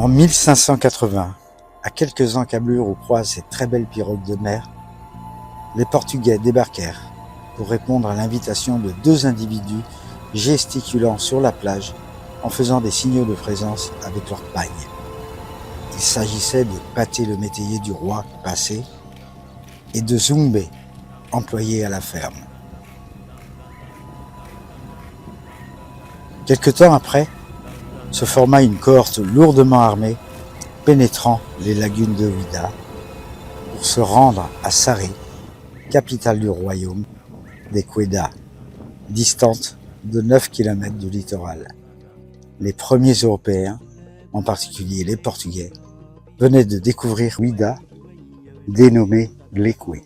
En 1580, à quelques encablures où croisent ces très belles pirogues de mer, les Portugais débarquèrent pour répondre à l'invitation de deux individus gesticulant sur la plage en faisant des signaux de présence avec leurs pagnes. Il s'agissait de Pathé le métayer du roi passé et de Zoumbé, employé à la ferme. Quelque temps après, se forma une cohorte lourdement armée pénétrant les lagunes de Ouidah pour se rendre à Saré, capitale du royaume des Quédas, distante de 9 km du littoral. Les premiers Européens, en particulier les Portugais, venaient de découvrir Ouidah, dénommée Lékoué.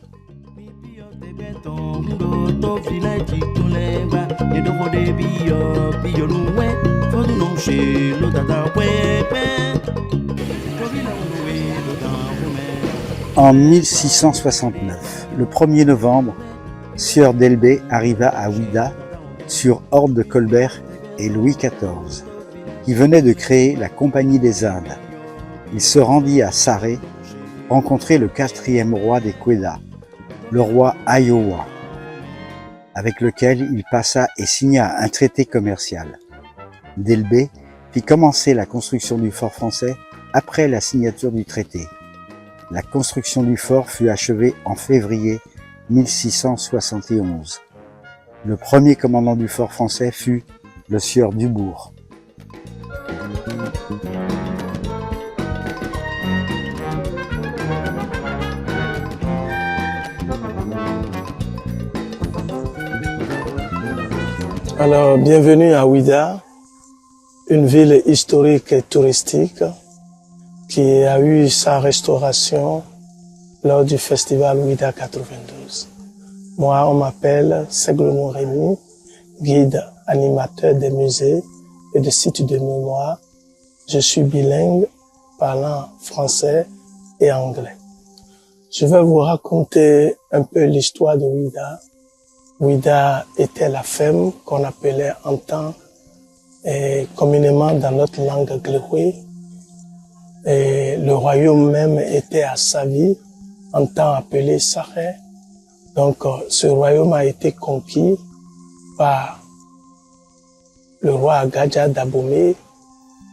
En 1669, le 1er novembre, Sieur d'Elbé arriva à Ouidah sur ordre de Colbert et Louis XIV, qui venaient de créer la Compagnie des Indes. Il se rendit à Saré, rencontrer le 4e roi des Quédas, le roi Ayowa, avec lequel il passa et signa un traité commercial. D'Elbé fit commencer la construction du fort français après la signature du traité. La construction du fort fut achevée en février 1671. Le premier commandant du fort français fut le sieur Dubourg. Alors, bienvenue à Ouidah, une ville historique et touristique qui a eu sa restauration lors du festival Ouidah 92. Moi, on m'appelle Seglono Rémi, guide animateur des musées et des sites de mémoire. Je suis bilingue, parlant français et anglais. Je vais vous raconter un peu l'histoire de Ouidah. Ouidah était la ferme qu'on appelait en temps et communément dans notre langue gléoué. Et le royaume même était à Savi, en temps appelé Saré. Donc ce royaume a été conquis par le roi Gadja d'Abomey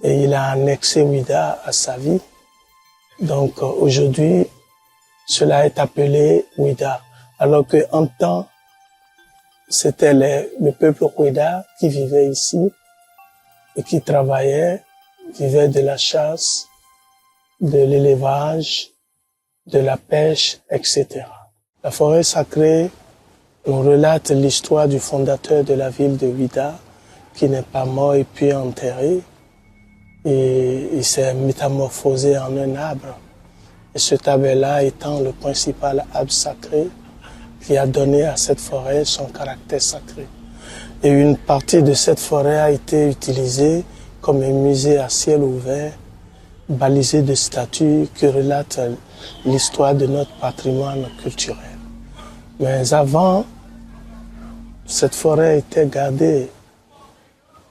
et il a annexé Ouidah à Savi. Donc aujourd'hui, cela est appelé Ouidah. Alors que en temps, c'était le peuple Quéda qui vivait ici et qui travaillait, vivait de la chasse, de l'élevage, de la pêche, etc. La forêt sacrée, on relate l'histoire du fondateur de la ville de Ouidah, qui n'est pas mort et puis enterré. Et il s'est métamorphosé en un arbre. Et cet arbre-là étant le principal arbre sacré qui a donné à cette forêt son caractère sacré. Et une partie de cette forêt a été utilisée comme un musée à ciel ouvert, balisé de statues qui relatent l'histoire de notre patrimoine culturel. Mais avant, cette forêt était gardée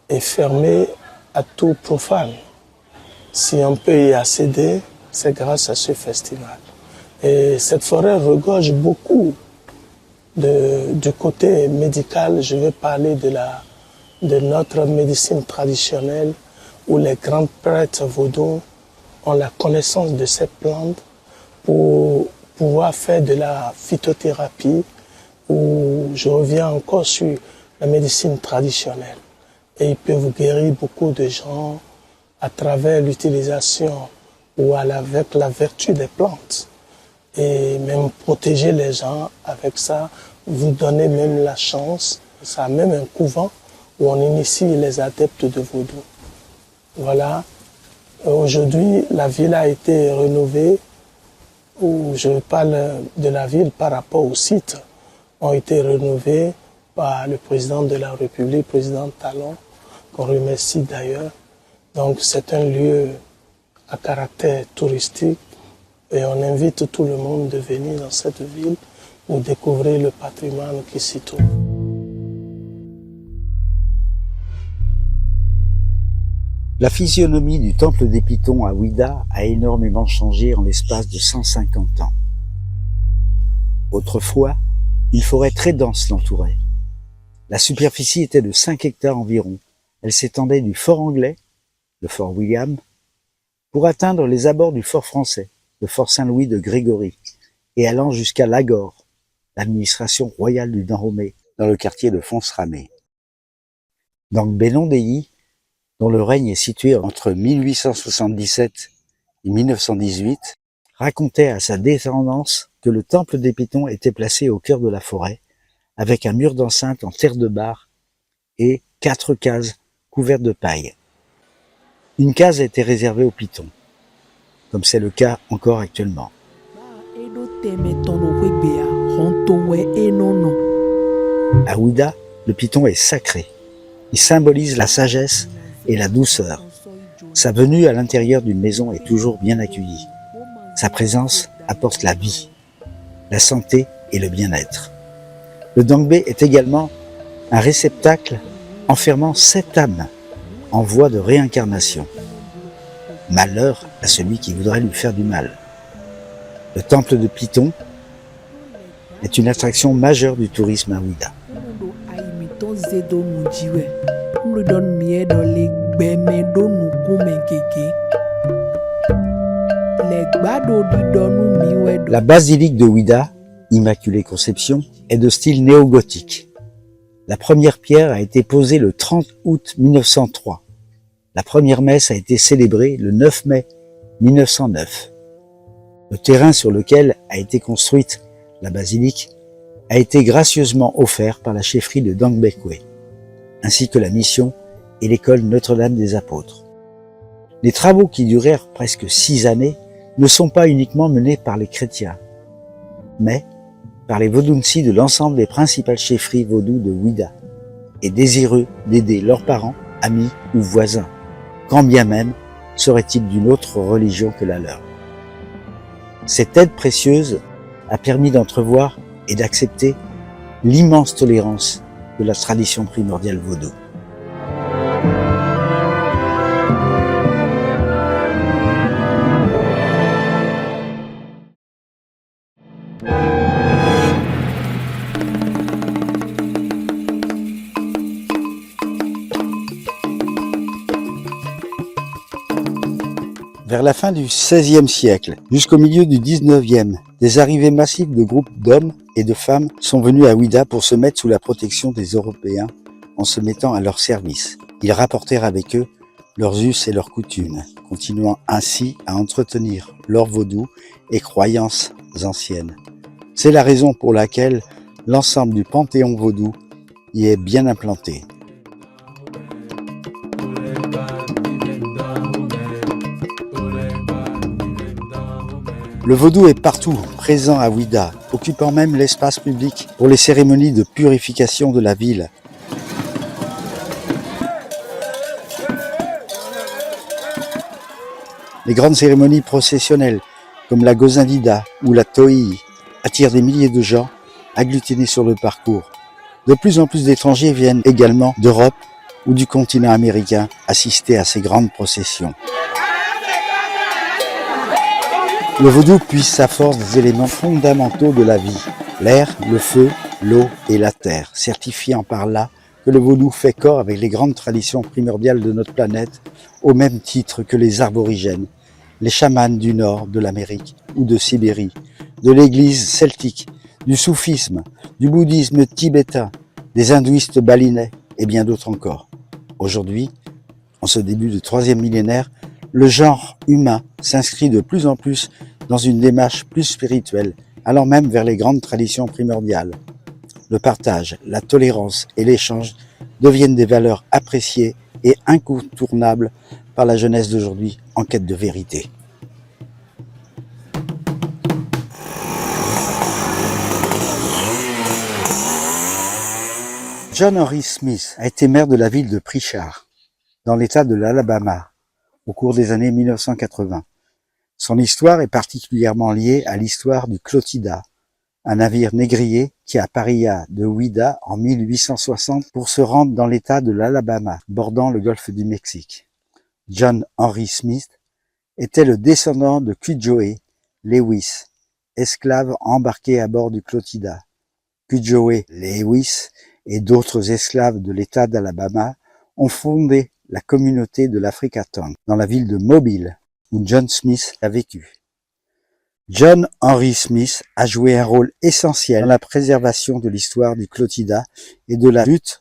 et fermée à tout profane. Si on peut y accéder, c'est grâce à ce festival. Et cette forêt regorge beaucoup. Du côté médical, je vais parler de notre médecine traditionnelle où les grands prêtres vaudous ont la connaissance de ces plantes pour pouvoir faire de la phytothérapie, où je reviens encore sur la médecine traditionnelle. Et ils peuvent guérir beaucoup de gens à travers l'utilisation ou avec la vertu des plantes. Et même protéger les gens avec ça, vous donnez même la chance. Ça a même un couvent où on initie les adeptes de vaudou. Voilà. Aujourd'hui, la ville a été rénovée, où je parle de la ville par rapport aux sites, ont été rénovés par le président de la République, président Talon, qu'on remercie d'ailleurs. Donc c'est un lieu à caractère touristique et on invite tout le monde de venir dans cette ville pour découvrir le patrimoine qui s'y trouve. La physionomie du temple des Pitons à Ouida a énormément changé en l'espace de 150 ans. Autrefois, une forêt très dense l'entourait. La superficie était de 5 hectares environ. Elle s'étendait du fort anglais, le fort William, pour atteindre les abords du fort français, le fort Saint-Louis de Grégory, et allant jusqu'à Lagor, l'administration royale du Dahomey, dans le quartier de Fons-Ramé. Dangbénon-Deyi, dont le règne est situé entre 1877 et 1918, racontait à sa descendance que le temple des Pitons était placé au cœur de la forêt, avec un mur d'enceinte en terre de bar et 4 cases couvertes de paille. Une case était réservée aux Pitons, comme c'est le cas encore actuellement. À Ouida, le Piton est sacré. Il symbolise la sagesse et la douceur. Sa venue à l'intérieur d'une maison est toujours bien accueillie. Sa présence apporte la vie, la santé et le bien-être. Le Dangbé est également un réceptacle enfermant 7 âmes en voie de réincarnation. Malheur à celui qui voudrait lui faire du mal. Le temple de Piton est une attraction majeure du tourisme à Ouida. La basilique de Ouida, Immaculée Conception, est de style néo-gothique. La première pierre a été posée le 30 août 1903. La première messe a été célébrée le 9 mai 1909. Le terrain sur lequel a été construite la basilique a été gracieusement offert par la chefferie de Dangbekwe, ainsi que la mission et l'école Notre-Dame des Apôtres. Les travaux qui durèrent presque 6 années ne sont pas uniquement menés par les chrétiens, mais par les Vodunsi de l'ensemble des principales chefferies vaudou de Ouida, et désireux d'aider leurs parents, amis ou voisins, quand bien même seraient-ils d'une autre religion que la leur. Cette aide précieuse a permis d'entrevoir et d'accepter l'immense tolérance de la tradition primordiale vaudou. Vers la fin du XVIe siècle, jusqu'au milieu du XIXe, des arrivées massives de groupes d'hommes et de femmes sont venus à Ouida pour se mettre sous la protection des Européens en se mettant à leur service. Ils rapportèrent avec eux leurs us et leurs coutumes, continuant ainsi à entretenir leur vaudou et croyances anciennes. C'est la raison pour laquelle l'ensemble du panthéon vaudou y est bien implanté. Le vaudou est partout, présent à Ouida, occupant même l'espace public pour les cérémonies de purification de la ville. Les grandes cérémonies processionnelles, comme la Gozindida ou la To'i, attirent des milliers de gens agglutinés sur le parcours. De plus en plus d'étrangers viennent également d'Europe ou du continent américain assister à ces grandes processions. Le vaudou puise sa force des éléments fondamentaux de la vie, l'air, le feu, l'eau et la terre, certifiant par là que le vaudou fait corps avec les grandes traditions primordiales de notre planète, au même titre que les aborigènes, les chamans du nord de l'Amérique ou de Sibérie, de l'église celtique, du soufisme, du bouddhisme tibétain, des hindouistes balinais et bien d'autres encore. Aujourd'hui, en ce début de 3e millénaire, le genre humain s'inscrit de plus en plus dans une démarche plus spirituelle, allant même vers les grandes traditions primordiales. Le partage, la tolérance et l'échange deviennent des valeurs appréciées et incontournables par la jeunesse d'aujourd'hui en quête de vérité. John Henry Smith a été maire de la ville de Pritchard, dans l'État de l'Alabama, au cours des années 1980. Son histoire est particulièrement liée à l'histoire du Clotida, un navire négrier qui appareilla de Ouida en 1860 pour se rendre dans l'État de l'Alabama, bordant le golfe du Mexique. John Henry Smith, était le descendant de Cudjoe Lewis, esclave embarqué à bord du Clotida. Cudjoe Lewis et d'autres esclaves de l'État d'Alabama ont fondé la communauté de l'Africatown dans la ville de Mobile, où John Smith a vécu. John Henry Smith a joué un rôle essentiel dans la préservation de l'histoire du Clotida et de la lutte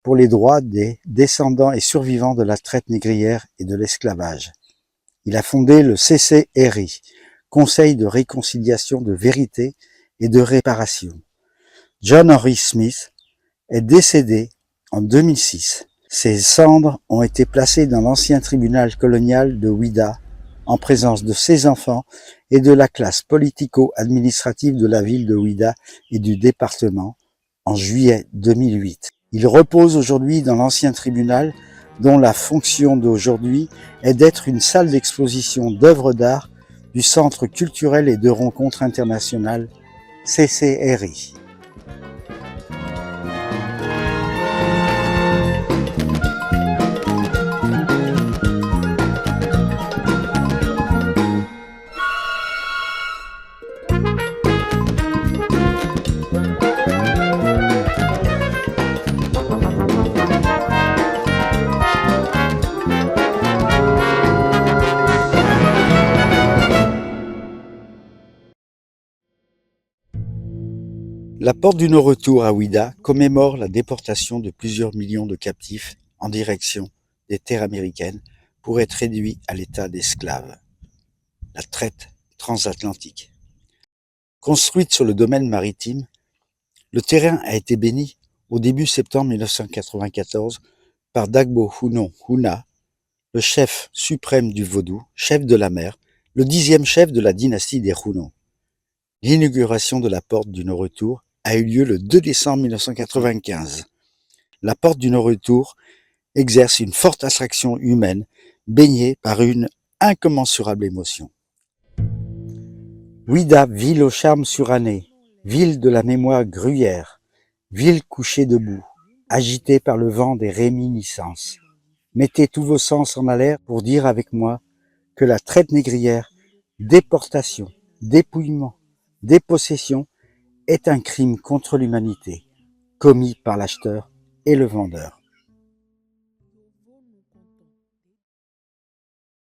pour les droits des descendants et survivants de la traite négrière et de l'esclavage. Il a fondé le CCRI, Conseil de réconciliation, de vérité et de réparation. John Henry Smith est décédé en 2006. Ses cendres ont été placées dans l'ancien tribunal colonial de Ouidah, en présence de ses enfants et de la classe politico-administrative de la ville de Ouidah et du département, en juillet 2008. Il repose aujourd'hui dans l'ancien tribunal, dont la fonction d'aujourd'hui est d'être une salle d'exposition d'œuvres d'art du Centre culturel et de rencontres internationales CCRI. La porte du non-retour à Ouidah commémore la déportation de plusieurs millions de captifs en direction des terres américaines pour être réduits à l'état d'esclaves. La traite transatlantique. Construite sur le domaine maritime, le terrain a été béni au début septembre 1994 par Dagbo Hunon Huna, le chef suprême du Vaudou, chef de la mer, le 10e chef de la dynastie des Hunon. L'inauguration de la porte du non-retour a eu lieu le 2 décembre 1995. La porte du non-retour exerce une forte attraction humaine, baignée par une incommensurable émotion. Ouidah, ville au charme suranné, ville de la mémoire gruyère, ville couchée debout, agitée par le vent des réminiscences. Mettez tous vos sens en alerte pour dire avec moi que la traite négrière, déportation, dépouillement, dépossession est un crime contre l'humanité, commis par l'acheteur et le vendeur.